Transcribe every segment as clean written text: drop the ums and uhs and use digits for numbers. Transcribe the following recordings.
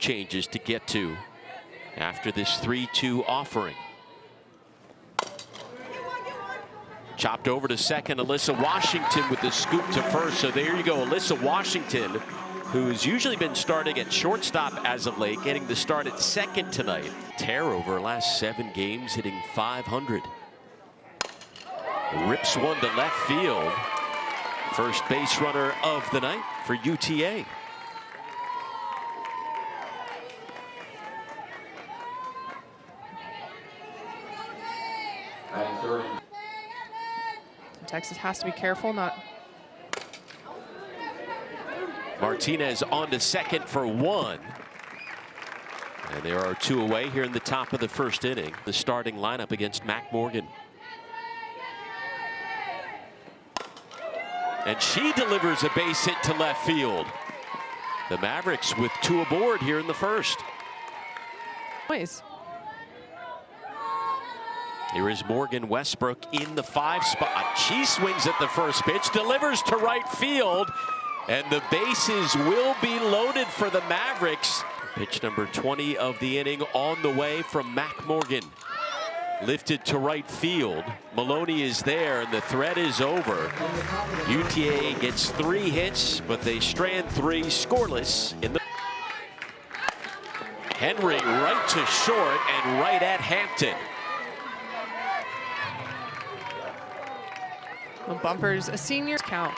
changes to get to after this 3-2 offering. Chopped over to second. Alyssa Washington with the scoop to first. So there you go. Alyssa Washington, who's usually been starting at shortstop as of late, getting the start at second tonight. Tear over her last 7 games, hitting .500. Rips one to left field. First base runner of the night for UTA. Texas has to be careful not. Martinez on to second for 1. And there are 2 away here in the top of the first inning. The starting lineup against Mac Morgan. And she delivers a base hit to left field. The Mavericks with 2 aboard here in the first. Nice. Here is Morgan Westbrook in the 5 spot. She swings at the first pitch, delivers to right field, and the bases will be loaded for the Mavericks. Pitch number 20 of the inning on the way from Mac Morgan. Lifted to right field. Maloney is there, and the threat is over. UTA gets 3 hits, but they strand 3 scoreless in the. Henry right to short and right at Hampton. Bumpers, a senior count.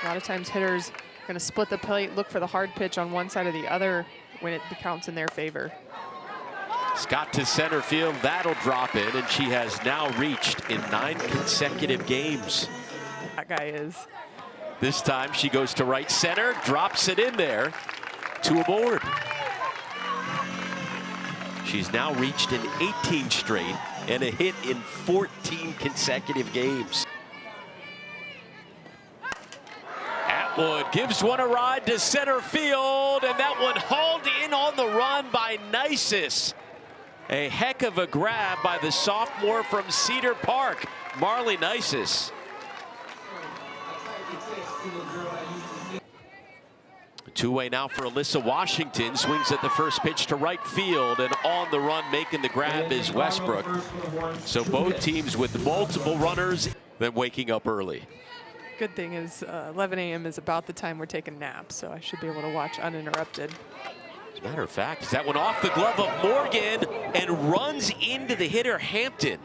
A lot of times hitters are going to split the plate, look for the hard pitch on one side or the other when it counts in their favor. Scott to center field, that'll drop in, and she has now reached in 9 consecutive games. That guy is. This time she goes to right center, drops it in there, 2 aboard. She's now reached in 18 straight and a hit in 14 consecutive games. Atwood gives one a ride to center field, and that one hauled in on the run by Nisus. A heck of a grab by the sophomore from Cedar Park, Marley Nisus. Two-way now for Alyssa Washington. Swings at the first pitch to right field, and on the run making the grab is Westbrook. So both teams with multiple runners, then waking up early. Good thing is 11 a.m. is about the time we're taking naps, so I should be able to watch uninterrupted. As a matter of fact, that one off the glove of Morgan and runs into the hitter Hampton.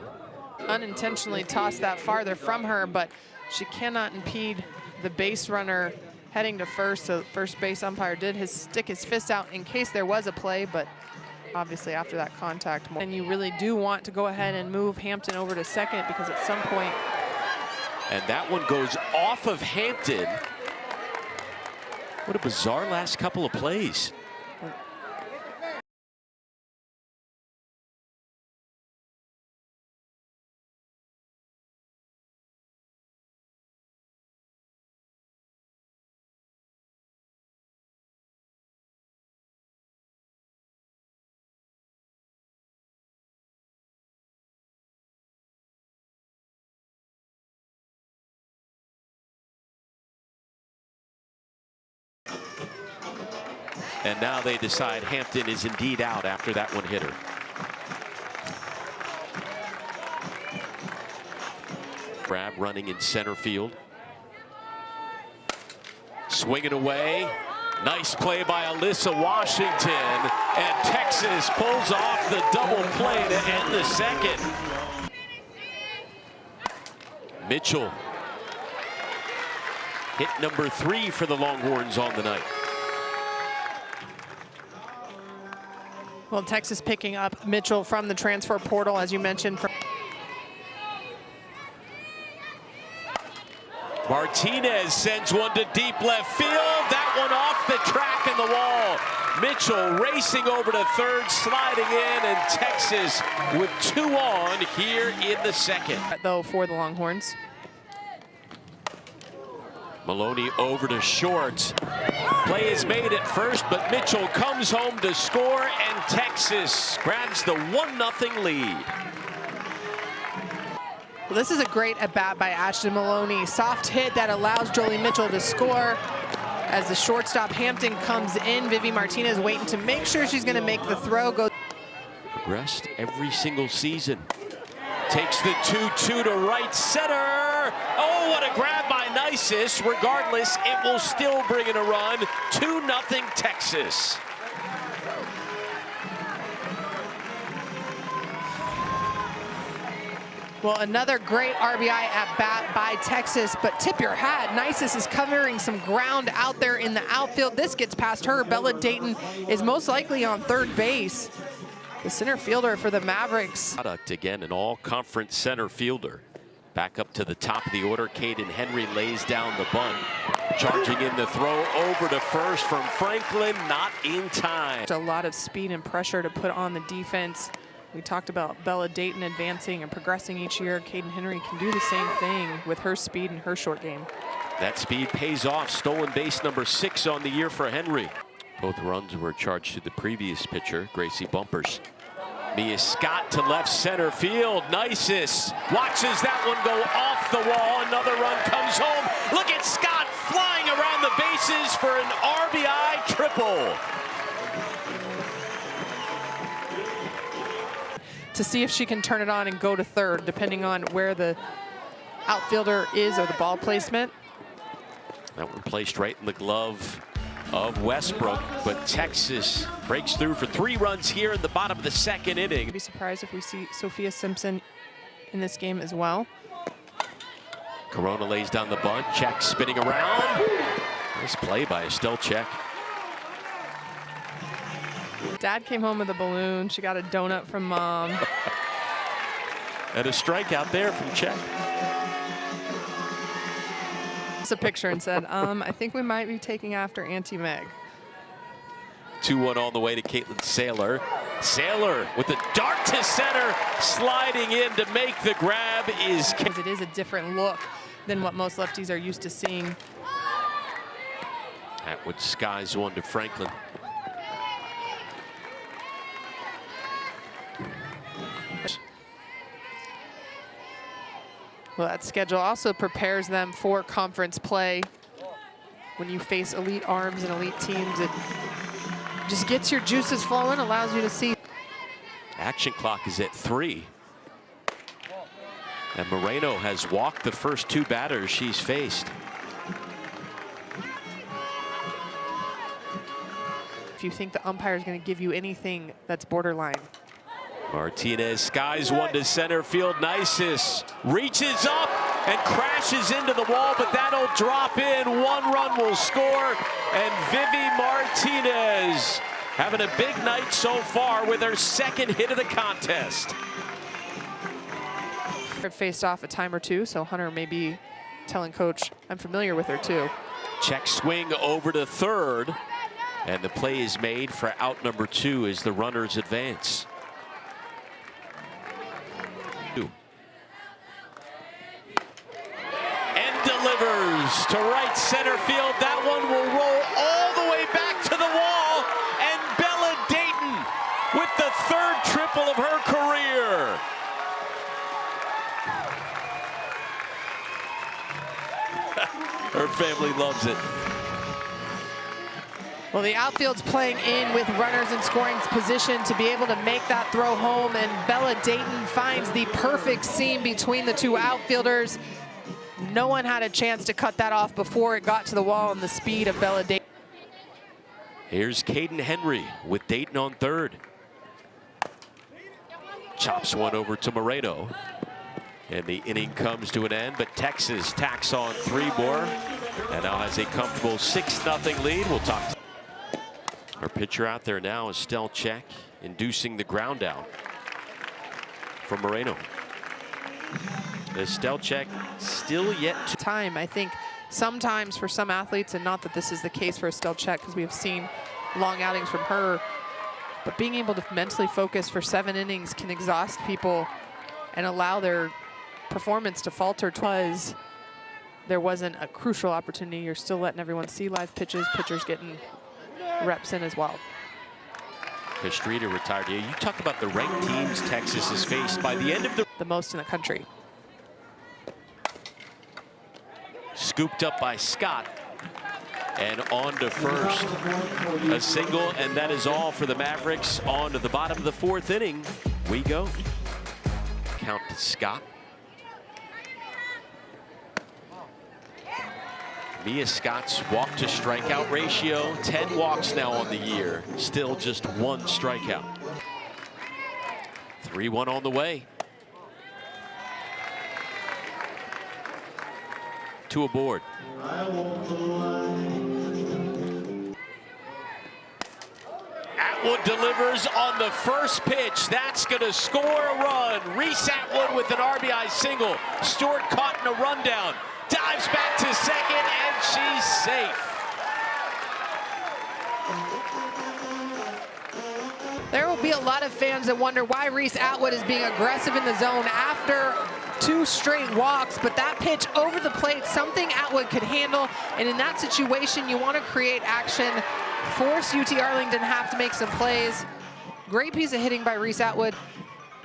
Unintentionally tossed that farther from her, but she cannot impede the base runner heading to first. So first base umpire did stick his fist out in case there was a play, but obviously after that contact. And you really do want to go ahead and move Hampton over to second, because at some point. And that one goes off of Hampton. What a bizarre last couple of plays. And now they decide Hampton is indeed out after that one hit her. Brad running in center field. Swinging away. Nice play by Alyssa Washington. And Texas pulls off the double play to end the second. Mitchell. Hit number 3 for the Longhorns on the night. Well, Texas picking up Mitchell from the transfer portal, as you mentioned. Martinez sends one to deep left field. That one off the track in the wall. Mitchell racing over to third, sliding in, and Texas with 2 on here in the second. Though for the Longhorns. Maloney over to short. Play is made at first, but Mitchell comes home to score, and Texas grabs the 1-0 lead. Well, this is a great at-bat by Ashton Maloney. Soft hit that allows Jolie Mitchell to score. As the shortstop Hampton comes in, Vivi Martinez waiting to make sure she's going to make the throw. Progressed every single season. Takes the 2-2 to right center. Oh, what a grab by Nisus. Regardless, it will still bring in a run. 2-0 Texas. Well, another great RBI at bat by Texas, but tip your hat. Nisus is covering some ground out there in the outfield. This gets past her. Bella Dayton is most likely on third base. The center fielder for the Mavericks. Product again, an all-conference center fielder. Back up to the top of the order, Caden Henry lays down the bunt. Charging in the throw over to first from Franklin, not in time. A lot of speed and pressure to put on the defense. We talked about Bella Dayton advancing and progressing each year. Caden Henry can do the same thing with her speed and her short game. That speed pays off. Stolen base number 6 on the year for Henry. Both runs were charged to the previous pitcher, Gracie Bumpers. Mia Scott to left center field. Nisus watches that one go off the wall. Another run comes home. Look at Scott flying around the bases for an RBI triple. To see if she can turn it on and go to third, depending on where the outfielder is or the ball placement. That one placed right in the glove of Westbrook, but Texas breaks through for 3 runs here in the bottom of the 2nd inning. I'd be surprised if we see Sophia Simpson in this game as well. Corona lays down the bunt, Check spinning around. Nice play by Estelle Check. Dad came home with a balloon. She got a donut from Mom. And a strikeout there from Check. A picture and said, I think we might be taking after Auntie Meg. 2-1 on the way to Caitlin Saylor. Saylor with a dart to center, sliding in to make the grab is... It is a different look than what most lefties are used to seeing. Atwood skies one to Franklin. Well, that schedule also prepares them for conference play. When you face elite arms and elite teams, it just gets your juices flowing, allows you to see. Action clock is at 3. And Moreno has walked the first 2 batters she's faced. If you think the umpire is going to give you anything that's borderline. Martinez skies one to center field. Nisus reaches up and crashes into the wall, but that'll drop in. 1 run will score, and Vivi Martinez having a big night so far with her 2nd hit of the contest. Faced off a time or 2, so Hunter may be telling coach, I'm familiar with her too. Check swing over to third, and the play is made for out number 2 as the runners advance. Delivers to right center field. That one will roll all the way back to the wall. And Bella Dayton with the 3rd triple of her career. Her family loves it. Well, the outfield's playing in with runners in scoring position to be able to make that throw home, and Bella Dayton finds the perfect seam between the 2 outfielders. No one had a chance to cut that off before it got to the wall, and the speed of Bella Dayton. Here's Caden Henry with Dayton on third. Chops one over to Moreno. And the inning comes to an end, but Texas tacks on 3 more and now has a comfortable 6-0 lead. We'll talk. Our pitcher out there now is Estelle Check, inducing the ground out from Moreno. Estelle Check still yet to time. I think sometimes for some athletes, and not that this is the case for Estelle Check because we have seen long outings from her, but being able to mentally focus for 7 innings can exhaust people and allow their performance to falter. Twas there wasn't a crucial opportunity. You're still letting everyone see live pitches, pitchers getting reps in as well. Castrita retired. Yeah, you talk about the ranked teams Texas has faced by the end of the most in the country. Scooped up by Scott. and on to first. A single, and that is all for the Mavericks. On to the bottom of the fourth inning we go. Count to Scott. Mia Scott's walk to strikeout ratio, 10 walks now on the year. Still just 1 strikeout. 3-1 on the way. 2 aboard. Atwood delivers on the first pitch. That's going to score a run. Reese Atwood with an RBI single. Stewart caught in a rundown. Dives back to second, and she's safe. There will be a lot of fans that wonder why Reese Atwood is being aggressive in the zone after 2 straight walks, but that pitch over the plate, something Atwood could handle, and in that situation, you want to create action, force UT Arlington have to make some plays. Great piece of hitting by Reese Atwood.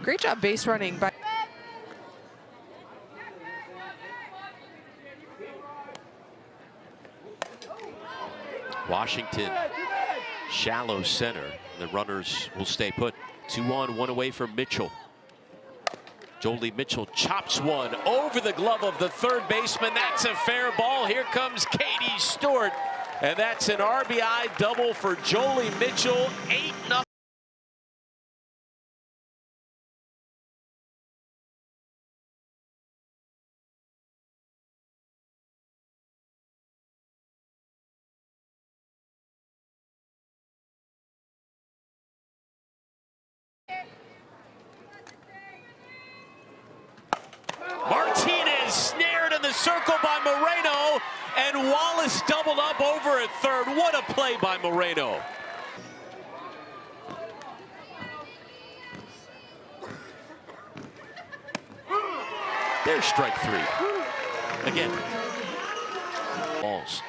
Great job base running by Washington, shallow center. The runners will stay put. 2 on, 1 away from Mitchell. Jolie Mitchell chops one over the glove of the third baseman. That's a fair ball. Here comes Katie Stewart. And that's an RBI double for Jolie Mitchell. 8-0. Martinez snared in the circle by Moreno, and Wallace doubled up over at third. What a play by Moreno. There's strike 3. Again. Balls.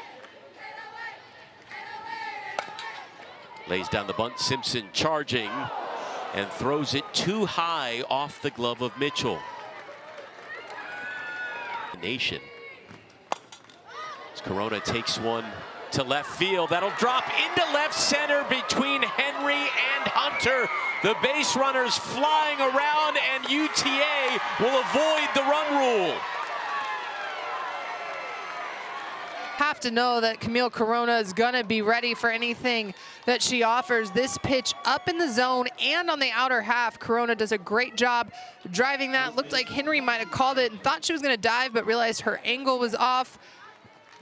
Lays down the bunt. Simpson charging and throws it too high off the glove of Mitchell. Nation. As Corona takes one to left field, that'll drop into left center between Henry and Hunter. The base runners flying around, and UTA will avoid the run rule. Have to know that Camille Corona is gonna be ready for anything that she offers. This pitch up in the zone and on the outer half. Corona does a great job driving that. Looked like Henry might have called it and thought she was gonna dive, but realized her angle was off.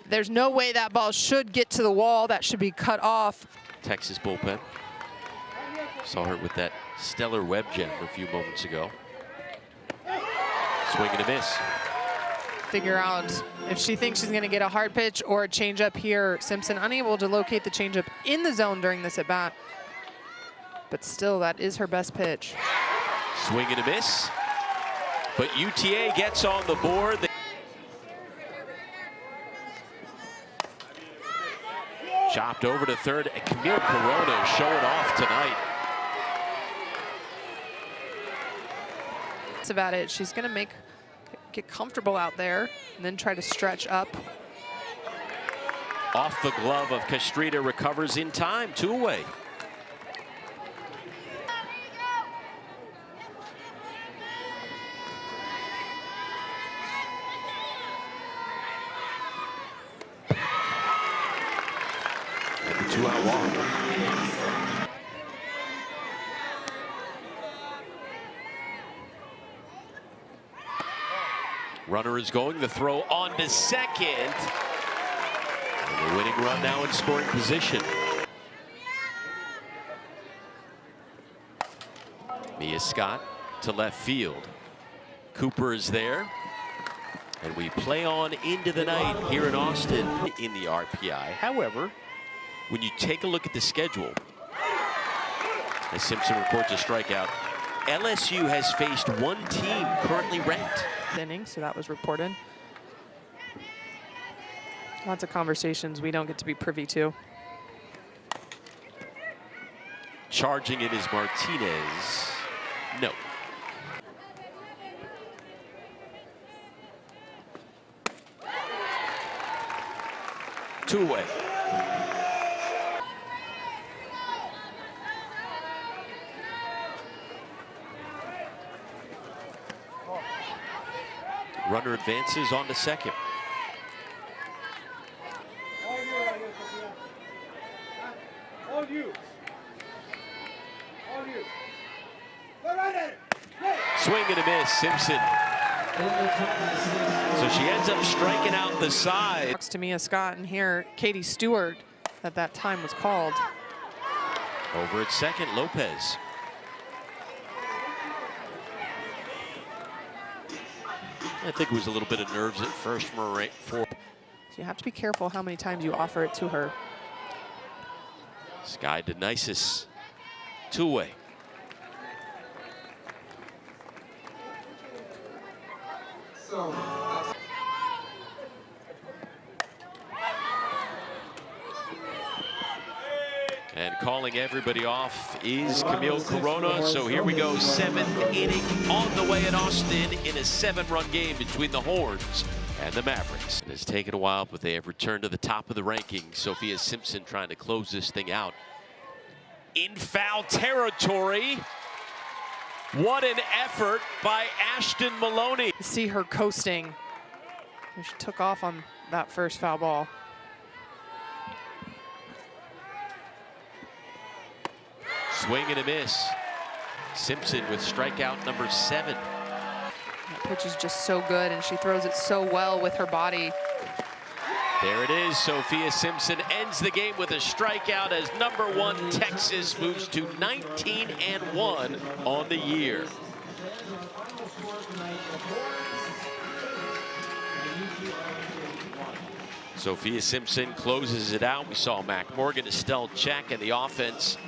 There's no way that ball should get to the wall. That should be cut off. Texas bullpen. Saw her with that stellar web gem a few moments ago. Swing and a miss. Figure out if she thinks she's going to get a hard pitch or a changeup here. Simpson unable to locate the changeup in the zone during this at bat, but still, that is her best pitch. Swing and a miss, but UTA gets on the board. Chopped over to third, and Camille Corona is showing off tonight. That's about it. She's going to get comfortable out there and then try to stretch up. Off the glove of Castrita, recovers in time. 2 away. And the 2-out walk. Runner is going, the throw on to second. And the winning run now in scoring position. Mia Scott to left field. Cooper is there. And we play on into the night here in Austin in the RPI. However, when you take a look at the schedule, as Simpson reports a strikeout, LSU has faced 1 team currently ranked. Inning, so that was reported. Lots of conversations we don't get to be privy to. Charging it is Martinez. No. Two away. Runner advances on to second. Swing and a miss, Simpson. So she ends up striking out the side. Talks to Mia Scott, and here Katie Stewart at that time was called. Over at second, Lopez. I think it was a little bit of nerves at first from her four. So you have to be careful how many times you offer it to her. Sky Denisis, two-way. And calling everybody off is Camille Corona. So here we go, 7th inning on the way at Austin in a 7-run game between the Horns and the Mavericks. It has taken a while, but they have returned to the top of the rankings. Sophia Simpson trying to close this thing out. In foul territory. What an effort by Ashton Maloney. See her coasting. She took off on that first foul ball. Swing and a miss. Simpson with strikeout number 7. That pitch is just so good, and she throws it so well with her body. There it is. Sophia Simpson ends the game with a strikeout as number 1 Texas moves to 19-1 on the year. Sophia Simpson closes it out. We saw Mac Morgan, Estelle Check, and the offense